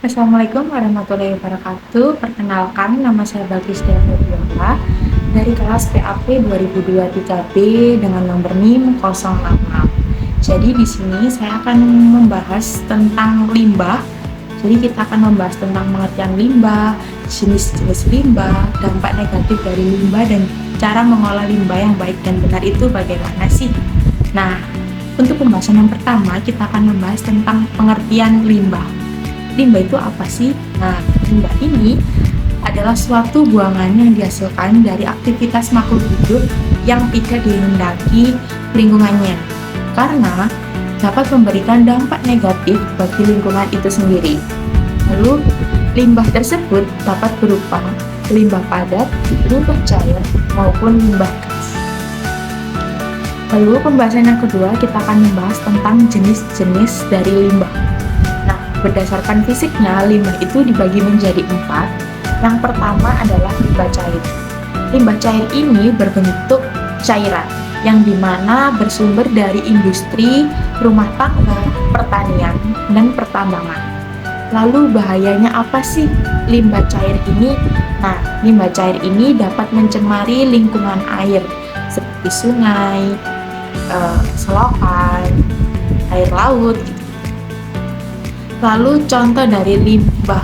Assalamualaikum warahmatullahi wabarakatuh. Perkenalkan, nama saya Bagrisda Febiola dari kelas PAP 2023B dengan nomor NIM 06. Jadi di sini saya akan membahas tentang limbah. Jadi kita akan membahas tentang pengertian limbah, jenis-jenis limbah, dampak negatif dari limbah, dan cara mengolah limbah yang baik dan benar itu bagaimana sih? Nah, untuk pembahasan yang pertama kita akan membahas tentang pengertian limbah. Limbah itu apa sih? Nah, limbah ini adalah suatu buangan yang dihasilkan dari aktivitas makhluk hidup yang tidak dikehendaki lingkungannya, karena dapat memberikan dampak negatif bagi lingkungan itu sendiri. Lalu, limbah tersebut dapat berupa limbah padat, limbah cair, maupun limbah gas. Lalu, pembahasan yang kedua kita akan membahas tentang jenis-jenis dari limbah. Berdasarkan fisiknya, limbah itu dibagi menjadi 4. Yang pertama adalah limbah cair. Limbah cair ini berbentuk cairan, yang dimana bersumber dari industri, rumah tangga, pertanian, dan pertambangan. Lalu bahayanya apa sih limbah cair ini? Nah, limbah cair ini dapat mencemari lingkungan air, seperti sungai, selokan, air laut. Lalu contoh dari limbah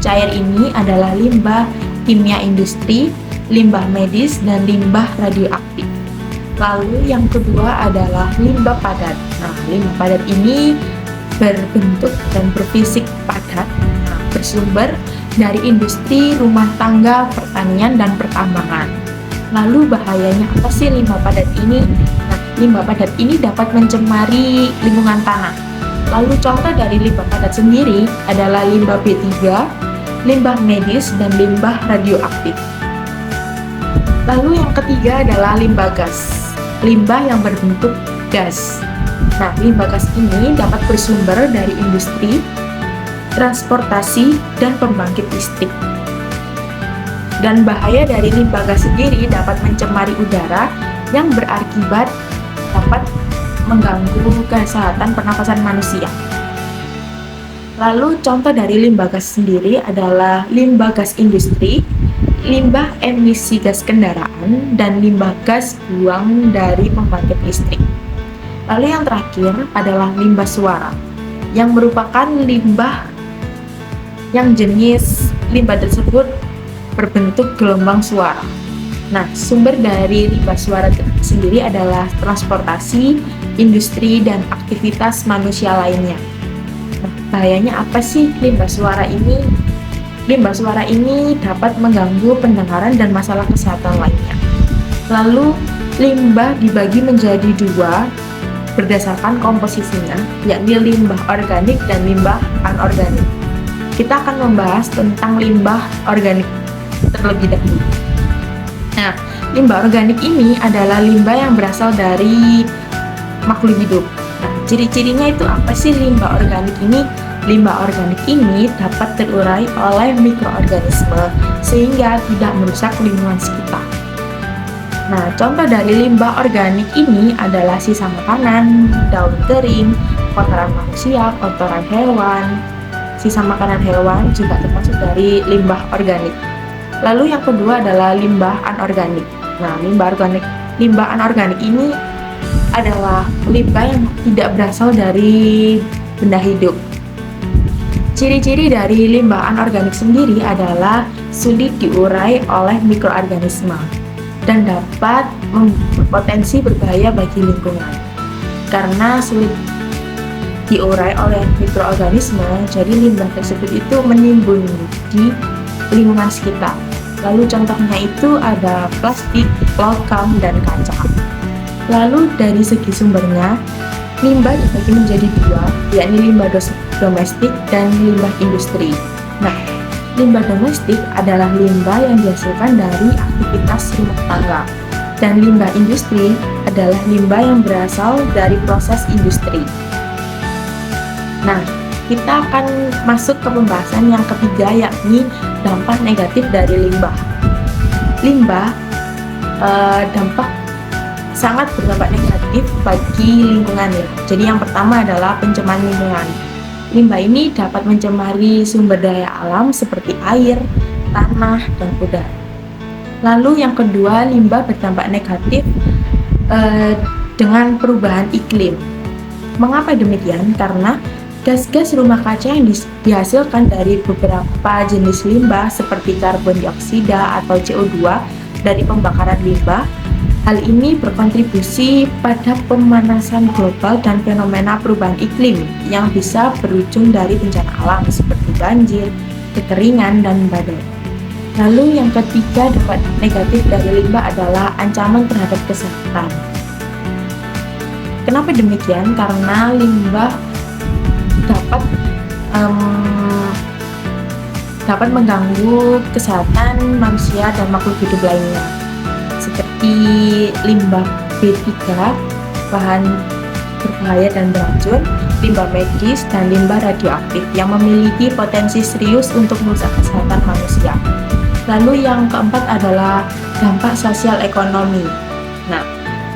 cair ini adalah limbah kimia industri, limbah medis, dan limbah radioaktif. Lalu yang kedua adalah limbah padat. Nah, limbah padat ini berbentuk dan berfisik padat, bersumber dari industri, rumah tangga, pertanian, dan pertambangan. Lalu bahayanya apa sih limbah padat ini? Nah, limbah padat ini dapat mencemari lingkungan tanah. Lalu contoh dari limbah padat sendiri adalah limbah B3, limbah medis, dan limbah radioaktif. Lalu yang ketiga adalah limbah gas, limbah yang berbentuk gas. Nah, limbah gas ini dapat bersumber dari industri, transportasi, dan pembangkit listrik. Dan bahaya dari limbah gas sendiri dapat mencemari udara yang berakibat dapat mengganggu kesehatan pernafasan manusia. Lalu contoh dari limbah gas sendiri adalah limbah gas industri, limbah emisi gas kendaraan, dan limbah gas buang dari pembangkit listrik. Lalu yang terakhir adalah limbah suara, yang merupakan limbah yang jenis limbah tersebut berbentuk gelombang suara. Nah, sumber dari limbah suara sendiri adalah transportasi, industri, dan aktivitas manusia lainnya. Nah, bahayanya apa sih limbah suara ini? Limbah suara ini dapat mengganggu pendengaran dan masalah kesehatan lainnya. Lalu, limbah dibagi menjadi 2 berdasarkan komposisinya, yakni limbah organik dan limbah anorganik. Kita akan membahas tentang limbah organik terlebih dahulu. Nah, limbah organik ini adalah limbah yang berasal dari makhluk hidup. Nah, ciri-cirinya itu apa sih limbah organik ini? Limbah organik ini dapat terurai oleh mikroorganisme sehingga tidak merusak lingkungan sekitar. Nah, contoh dari limbah organik ini adalah sisa makanan, daun kering, kotoran manusia, kotoran hewan. Sisa makanan hewan juga termasuk dari limbah organik. Lalu yang kedua adalah limbah anorganik. Nah, limbah anorganik ini adalah limbah yang tidak berasal dari benda hidup. Ciri-ciri dari limbah anorganik sendiri adalah sulit diurai oleh mikroorganisme dan dapat berpotensi berbahaya bagi lingkungan. Karena sulit diurai oleh mikroorganisme, jadi limbah tersebut itu menimbun di lingkungan sekitar. Lalu contohnya itu ada plastik, logam, dan kaca. Lalu dari segi sumbernya, limbah dibagi menjadi 2, yakni limbah domestik dan limbah industri. Nah, limbah domestik adalah limbah yang dihasilkan dari aktivitas rumah tangga, dan limbah industri adalah limbah yang berasal dari proses industri. Nah, kita akan masuk ke pembahasan yang ketiga, yakni dampak negatif dari limbah. Limbah sangat berdampak negatif bagi lingkungan ya. Jadi yang pertama adalah pencemaran lingkungan. Limbah ini dapat mencemari sumber daya alam seperti air, tanah, dan udara. Lalu yang kedua, limbah berdampak negatif dengan perubahan iklim. Mengapa demikian? Karena gas-gas rumah kaca yang dihasilkan dari beberapa jenis limbah seperti karbon dioksida atau CO2 dari pembakaran limbah. Hal ini berkontribusi pada pemanasan global dan fenomena perubahan iklim yang bisa berujung dari bencana alam seperti banjir, kekeringan, dan badai. Lalu yang ketiga, dampak negatif dari limbah adalah ancaman terhadap kesehatan. Kenapa demikian? Karena limbah dapat mengganggu kesehatan manusia dan makhluk hidup lainnya, seperti limbah B3, bahan berbahaya dan beracun, limbah medis, dan limbah radioaktif yang memiliki potensi serius untuk merusak kesehatan manusia. Lalu yang keempat adalah dampak sosial ekonomi. Nah,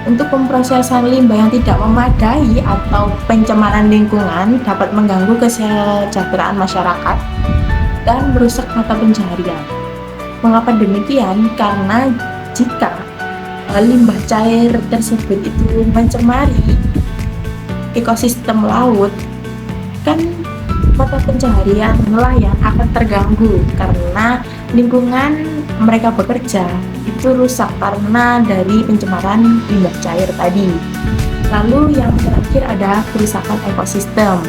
untuk pemrosesan limbah yang tidak memadai atau pencemaran lingkungan dapat mengganggu kesejahteraan masyarakat dan merusak mata pencaharian. Mengapa demikian? Karena jika limbah cair tersebut itu mencemari ekosistem laut, kan mata pencaharian nelayan akan terganggu karena lingkungan mereka bekerja itu rusak karena dari pencemaran limbah cair tadi. Lalu yang terakhir ada kerusakan ekosistem.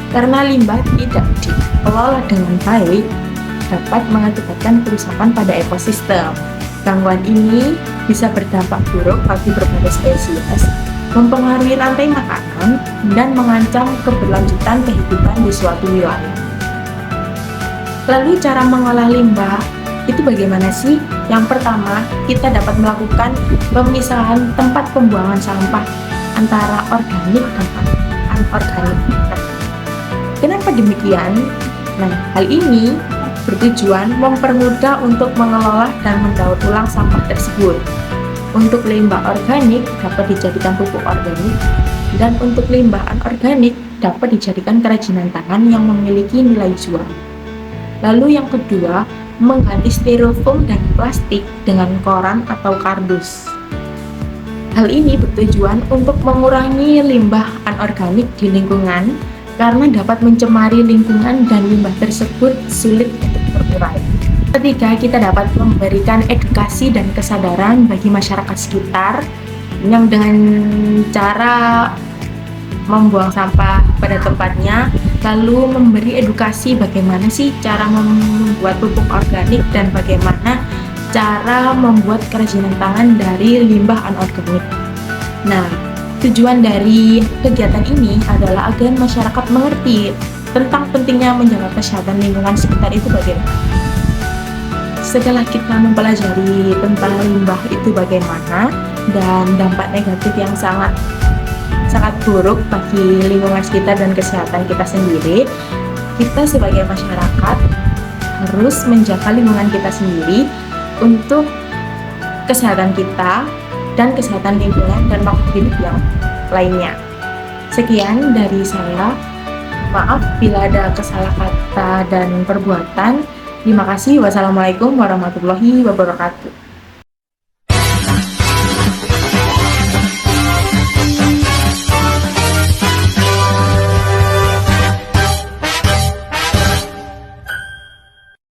Karena limbah tidak dikelola dengan baik, dapat mengakibatkan kerusakan pada ekosistem. Gangguan ini bisa berdampak buruk bagi berbagai spesies, mempengaruhi rantai makanan, dan mengancam keberlanjutan kehidupan di suatu wilayah. Lalu cara mengolah limbah itu bagaimana sih? Yang pertama, kita dapat melakukan pemisahan tempat pembuangan sampah antara organik dan anorganik. Kenapa demikian? Nah, hal ini bertujuan mempermudah untuk mengelola dan mendaur ulang sampah tersebut. Untuk limbah organik dapat dijadikan pupuk organik, dan untuk limbah anorganik dapat dijadikan kerajinan tangan yang memiliki nilai jual. Lalu yang kedua, mengganti styrofoam dan plastik dengan koran atau kardus. Hal ini bertujuan untuk mengurangi limbah anorganik di lingkungan karena dapat mencemari lingkungan dan limbah tersebut sulit untuk terurai. Ketiga, kita dapat memberikan edukasi dan kesadaran bagi masyarakat sekitar yang dengan cara membuang sampah pada tempatnya, lalu memberi edukasi bagaimana sih cara membuat pupuk organik dan bagaimana cara membuat kerajinan tangan dari limbah anorganik. Nah, tujuan dari kegiatan ini adalah agar masyarakat mengerti tentang pentingnya menjaga kesehatan lingkungan sekitar itu bagaimana. Setelah kita mempelajari tentang limbah itu bagaimana dan dampak negatif yang sangat buruk bagi lingkungan sekitar dan kesehatan kita sendiri, kita sebagai masyarakat harus menjaga lingkungan kita sendiri untuk kesehatan kita dan kesehatan lingkungan dan makhluk hidup yang lainnya. Sekian dari saya. Maaf bila ada kesalah kata dan perbuatan. Terima kasih. Wassalamualaikum warahmatullahi wabarakatuh.